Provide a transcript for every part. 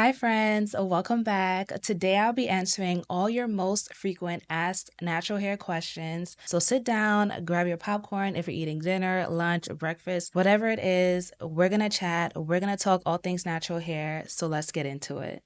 Hi friends, welcome back. Today I'll be answering all your most frequent asked natural hair questions. So sit down, grab your popcorn if you're eating dinner, lunch, breakfast, whatever it is. We're gonna chat, we're gonna talk all things natural hair. So let's get into it.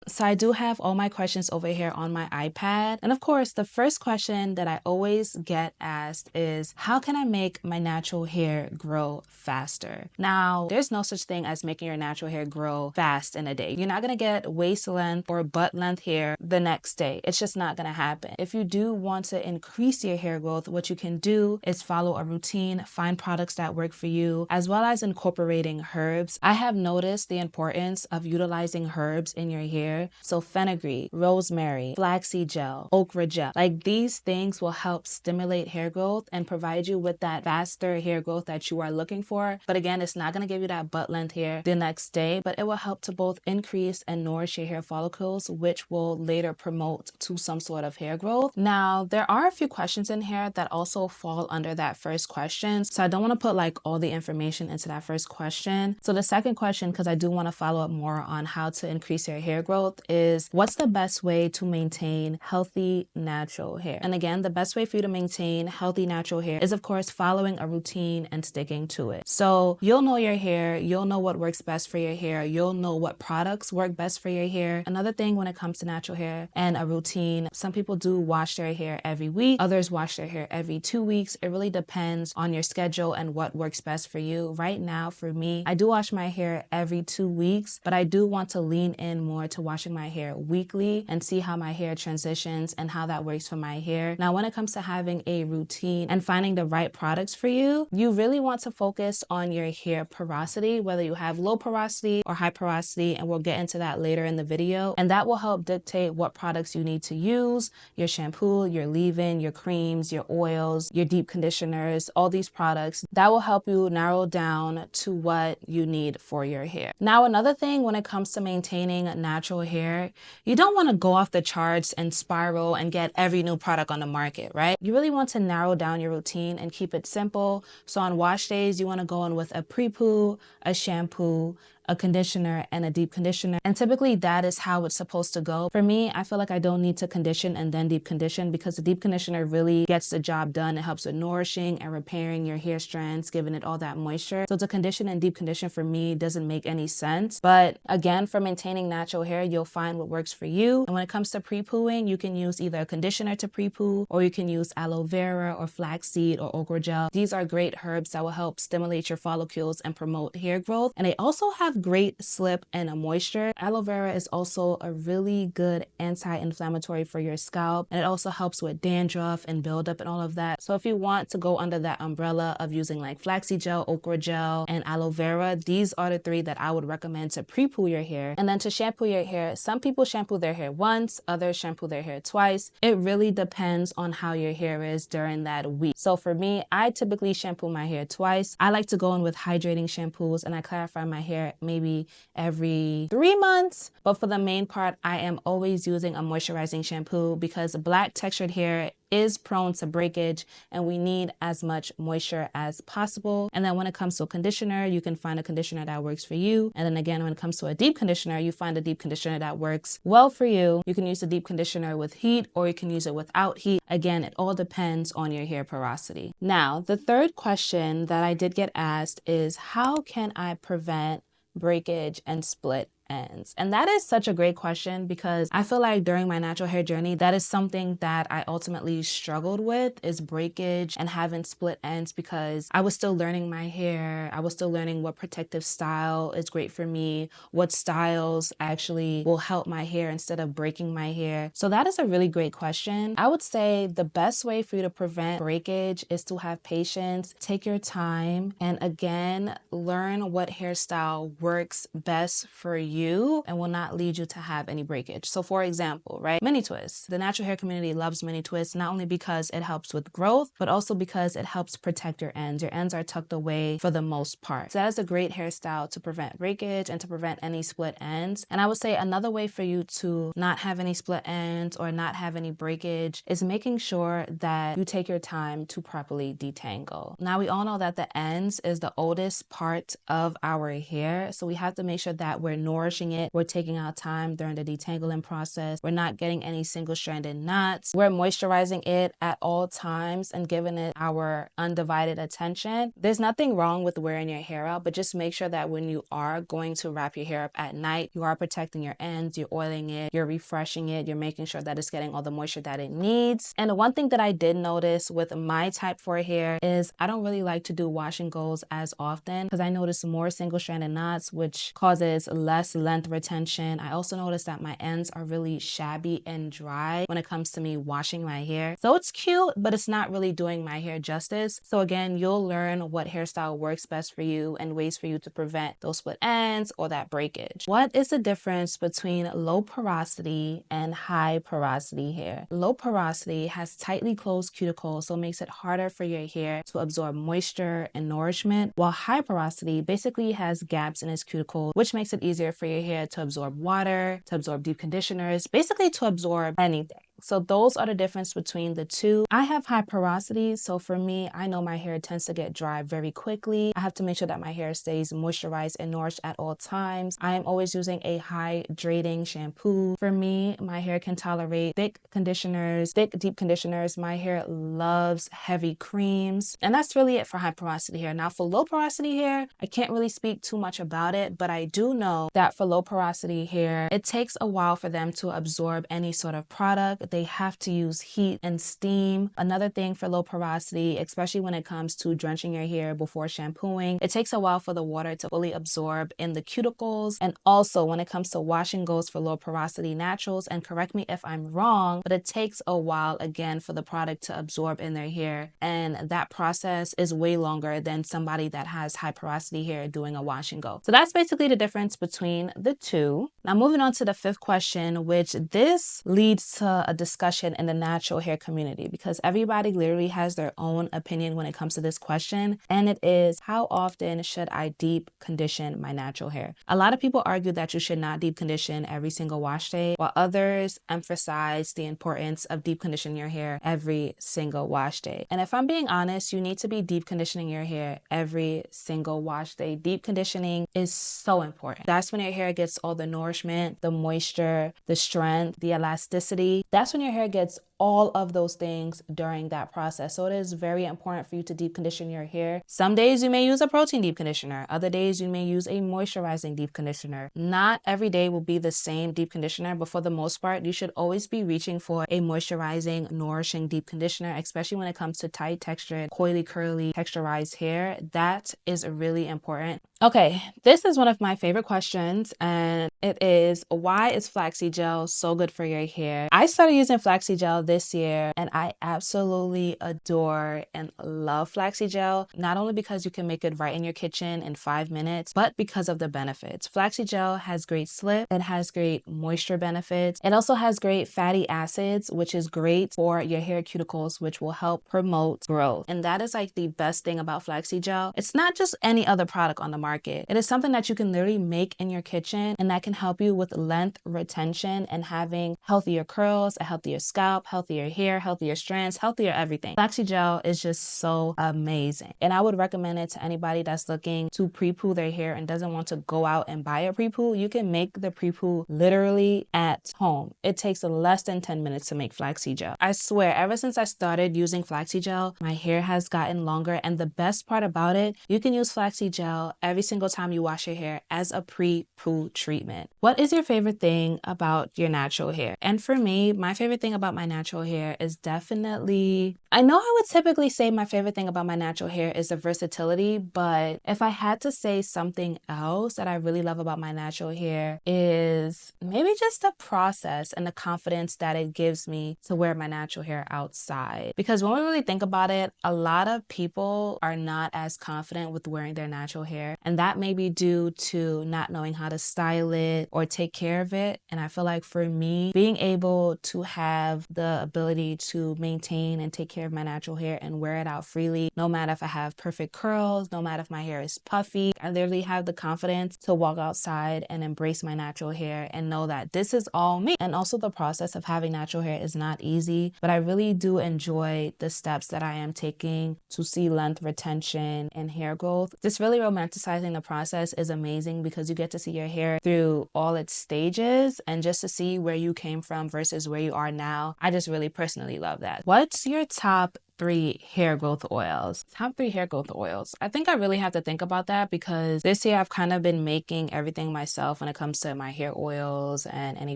So I do have all my questions over here on my iPad. And of course, the first question that I always get asked is, how can I make my natural hair grow faster? Now, there's no such thing as making your natural hair grow fast in a day. You're not gonna get waist length or butt length hair the next day. It's just not gonna happen. If you do want to increase your hair growth, what you can do is follow a routine, find products that work for you, as well as incorporating herbs. I have noticed the importance of utilizing herbs in your hair. So fenugreek, rosemary, flaxseed gel, okra gel, like these things will help stimulate hair growth and provide you with that faster hair growth that you are looking for. But again, it's not going to give you that butt length hair the next day, but it will help to both increase and nourish your hair follicles, which will later promote to some sort of hair growth. Now, there are a few questions in here that also fall under that first question. So I don't want to put like all the information into that first question. So the second question, because I do want to follow up more on how to increase your hair growth, is what's the best way to maintain healthy natural hair? And again, the best way for you to maintain healthy natural hair is of course following a routine and sticking to it. So you'll know your hair, you'll know what works best for your hair, you'll know what products work best for your hair. Another thing when it comes to natural hair and a routine, some people do wash their hair every week, others wash their hair every 2 weeks. It really depends on your schedule and what works best for you. Right now, for me, I do wash my hair every 2 weeks, but I do want to lean in more to washing my hair weekly and see how my hair transitions and how that works for my hair. Now, when it comes to having a routine and finding the right products for you, you really want to focus on your hair porosity, whether you have low porosity or high porosity, and we'll get into that later in the video. And that will help dictate what products you need to use, your shampoo, your leave-in, your creams, your oils, your deep conditioners, all these products. That will help you narrow down to what you need for your hair. Now, another thing when it comes to maintaining natural hair, you don't want to go off the charts and spiral and get every new product on the market, right? You really want to narrow down your routine and keep it simple. So on wash days, you want to go in with a pre-poo, a shampoo, a conditioner, and a deep conditioner. And typically that is how it's supposed to go. For me, I feel like I don't need to condition and then deep condition because the deep conditioner really gets the job done. It helps with nourishing and repairing your hair strands, giving it all that moisture. So to condition and deep condition for me doesn't make any sense. But again, for maintaining natural hair, you'll find what works for you. And when it comes to pre-pooing, you can use either a conditioner to pre-poo, or you can use aloe vera or flaxseed or okra gel. These are great herbs that will help stimulate your follicles and promote hair growth. And they also have great slip and a moisture. Aloe vera is also a really good anti-inflammatory for your scalp, and it also helps with dandruff and buildup and all of that. So if you want to go under that umbrella of using like flaxseed gel, okra gel, and aloe vera, these are the three that I would recommend to pre-poo your hair. And then to shampoo your hair, some people shampoo their hair once, others shampoo their hair twice. It really depends on how your hair is during that week. So for me, I typically shampoo my hair twice. I like to go in with hydrating shampoos, and I clarify my hair maybe every 3 months. But for the main part, I am always using a moisturizing shampoo because black textured hair is prone to breakage and we need as much moisture as possible. And then when it comes to a conditioner, you can find a conditioner that works for you. And then again, when it comes to a deep conditioner, you find a deep conditioner that works well for you. You can use a deep conditioner with heat or you can use it without heat. Again, it all depends on your hair porosity. Now, the third question that I did get asked is, how can I prevent breakage and split ends? And that is such a great question because I feel like during my natural hair journey, that is something that I ultimately struggled with, is breakage and having split ends, because I was still learning my hair. I was still learning what protective style is great for me, what styles actually will help my hair instead of breaking my hair. So that is a really great question. I would say the best way for you to prevent breakage is to have patience, take your time, and again, learn what hairstyle works best for you. you and will not lead you to have any breakage. So for example, right, mini twists. The natural hair community loves mini twists, not only because it helps with growth, but also because it helps protect your ends. Your ends are tucked away for the most part. So that is a great hairstyle to prevent breakage and to prevent any split ends. And I would say another way for you to not have any split ends or not have any breakage is making sure that you take your time to properly detangle. Now we all know that the ends is the oldest part of our hair, so we have to make sure that we're nourishing it, we're taking our time during the detangling process, we're not getting any single-stranded knots, we're moisturizing it at all times and giving it our undivided attention. There's nothing wrong with wearing your hair out, but just make sure that when you are going to wrap your hair up at night, you are protecting your ends, you're oiling it, you're refreshing it, you're making sure that it's getting all the moisture that it needs. And the one thing that I did notice with my type 4 hair is I don't really like to do wash and goes as often because I notice more single-stranded knots, which causes less length retention. I also noticed that my ends are really shabby and dry when it comes to me washing my hair. So it's cute, but it's not really doing my hair justice. So again, you'll learn what hairstyle works best for you and ways for you to prevent those split ends or that breakage. What is the difference between low porosity and high porosity hair? Low porosity has tightly closed cuticles, so it makes it harder for your hair to absorb moisture and nourishment, while high porosity basically has gaps in its cuticle, which makes it easier for your hair to absorb water, to absorb deep conditioners, basically to absorb anything. So those are the difference between the two. I have high porosity, so for me, I know my hair tends to get dry very quickly. I have to make sure that my hair stays moisturized and nourished at all times. I am always using a hydrating shampoo. For me, my hair can tolerate thick conditioners, thick deep conditioners. My hair loves heavy creams, and that's really it for high porosity hair. Now for low porosity hair, I can't really speak too much about it, but I do know that for low porosity hair, it takes a while for them to absorb any sort of product. They have to use heat and steam. Another thing for low porosity, especially when it comes to drenching your hair before shampooing, it takes a while for the water to fully absorb in the cuticles. And also when it comes to washing goes for low porosity naturals, and correct me if I'm wrong, but it takes a while again for the product to absorb in their hair. And that process is way longer than somebody that has high porosity hair doing a wash and go. So that's basically the difference between the two. Now moving on to the fifth question, which this leads to a discussion in the natural hair community because everybody literally has their own opinion when it comes to this question, and it is, how often should I deep condition my natural hair? A lot of people argue that you should not deep condition every single wash day, while others emphasize the importance of deep conditioning your hair every single wash day. And if I'm being honest, you need to be deep conditioning your hair every single wash day. Deep conditioning is so important. That's when your hair gets all the nourishment, the moisture, the strength, the elasticity. That's when your hair gets all of those things during that process. So it is very important for you to deep condition your hair. Some days you may use a protein deep conditioner. Other days you may use a moisturizing deep conditioner. Not every day will be the same deep conditioner, but for the most part, you should always be reaching for a moisturizing, nourishing deep conditioner, especially when it comes to tight textured, coily, curly, texturized hair. That is really important. Okay, this is one of my favorite questions, and it is, why is flaxseed gel so good for your hair? I started using flaxseed gel this year, and I absolutely adore and love flaxseed gel, not only because you can make it right in your kitchen in 5 minutes, but because of the benefits. Flaxseed gel has great slip, it has great moisture benefits, it also has great fatty acids, which is great for your hair cuticles, which will help promote growth. And that is like the best thing about flaxseed gel. It's not just any other product on the market. It is something that you can literally make in your kitchen, and that can help you with length retention and having healthier curls, a healthier scalp, healthier hair, healthier strands, healthier everything. Flaxseed gel is just so amazing, and I would recommend it to anybody that's looking to pre-poo their hair and doesn't want to go out and buy a pre-poo. You can make the pre-poo literally at home. It takes less than 10 minutes to make flaxseed gel. I swear, ever since I started using flaxseed gel, my hair has gotten longer, and the best part about it, you can use flaxseed gel every single time you wash your hair as a pre-poo treatment. What is your favorite thing about your natural hair? And for me, my favorite thing about my natural natural hair is definitely, I know I would typically say my favorite thing about my natural hair is the versatility, but if I had to say something else that I really love about my natural hair is maybe just the process and the confidence that it gives me to wear my natural hair outside. Because when we really think about it, a lot of people are not as confident with wearing their natural hair, and that may be due to not knowing how to style it or take care of it. And I feel like for me, being able to have the ability to maintain and take care of my natural hair and wear it out freely, no matter if I have perfect curls, no matter if my hair is puffy, I literally have the confidence to walk outside and embrace my natural hair and know that this is all me. And also the process of having natural hair is not easy, but I really do enjoy the steps that I am taking to see length retention and hair growth. Just really romanticizing the process is amazing because you get to see your hair through all its stages and just to see where you came from versus where you are now. I just really personally love that. What's your top 3 hair growth oils? Top 3 hair growth oils. I think I really have to think about that because this year I've kind of been making everything myself when it comes to my hair oils and any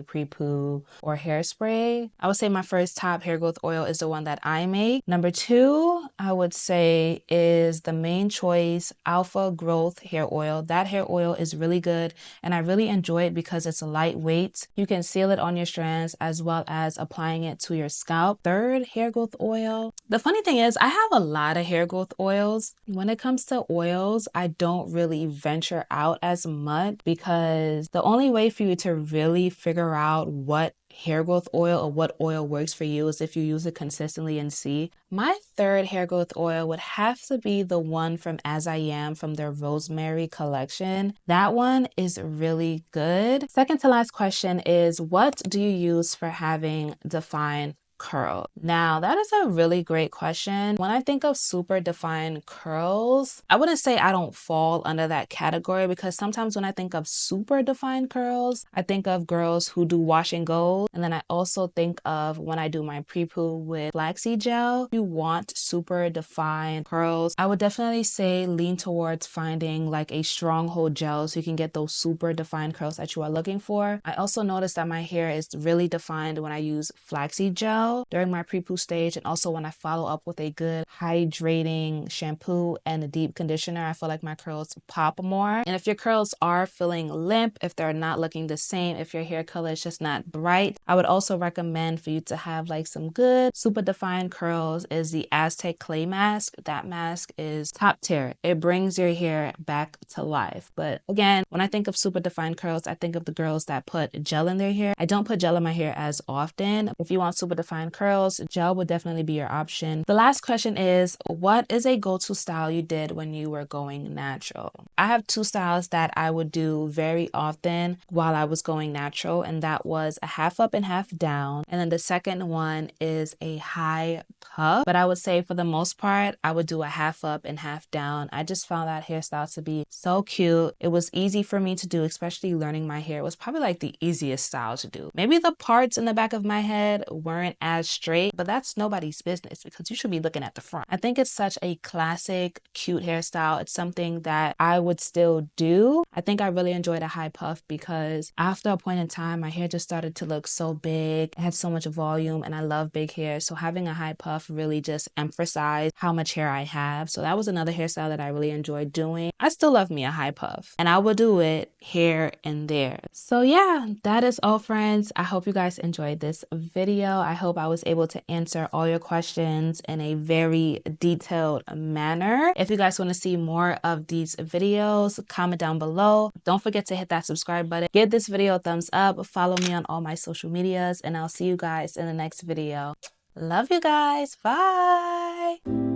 pre-poo or hairspray. I would say my first top hair growth oil is the one that I make. Number 2, I would say is the Main Choice Alpha Growth Hair Oil. That hair oil is really good and I really enjoy it because it's lightweight. You can seal it on your strands as well as applying it to your scalp. Third hair growth oil. The funny thing is, I have a lot of hair growth oils. When it comes to oils, I don't really venture out as much because the only way for you to really figure out what hair growth oil or what oil works for you is if you use it consistently and see. My third hair growth oil would have to be the one from As I Am from their Rosemary collection. That one is really good. Second to last question is, what do you use for having defined curl? Now, that is a really great question. When I think of super defined curls, I wouldn't say I don't fall under that category because sometimes when I think of super defined curls, I think of girls who do wash and go. And then I also think of when I do my pre-poo with flaxseed gel. If you want super defined curls, I would definitely say lean towards finding like a stronghold gel so you can get those super defined curls that you are looking for. I also noticed that my hair is really defined when I use flaxseed gel during my pre-poo stage, and also when I follow up with a good hydrating shampoo and a deep conditioner. I feel like my curls pop more. And if your curls are feeling limp, if they're not looking the same, if your hair color is just not bright, I would also recommend for you to have like some good super defined curls is the Aztec clay mask. That mask is top tier. It brings your hair back to life. But again, when I think of super defined curls, I think of the girls that put gel in their hair. I don't put gel in my hair as often. If you want super defined curls, gel would definitely be your option. The last question is, what is a go-to style you did when you were going natural? I have 2 styles that I would do very often while I was going natural, and that was a half up and half down. And then the second one is a high puff. But I would say for the most part, I would do a half up and half down. I just found that hairstyle to be so cute. It was easy for me to do, especially learning my hair. It was probably like the easiest style to do. Maybe the parts in the back of my head weren't as straight, but that's nobody's business because you should be looking at the front. I think it's such a classic, cute hairstyle. It's something that I would still do. I think I really enjoyed a high puff because after a point in time, my hair just started to look so big. It had so much volume and I love big hair. So having a high puff really just emphasized how much hair I have. So that was another hairstyle that I really enjoyed doing. I still love me a high puff and I will do it here and there. So yeah, that is all, friends. I hope you guys enjoyed this video. I hope I was able to answer all your questions in a very detailed manner. If you guys want to see more of these videos, comment down below. Don't forget to hit that subscribe button. Give this video a thumbs up. Follow me on all my social medias, and I'll see you guys in the next video. Love you guys. Bye.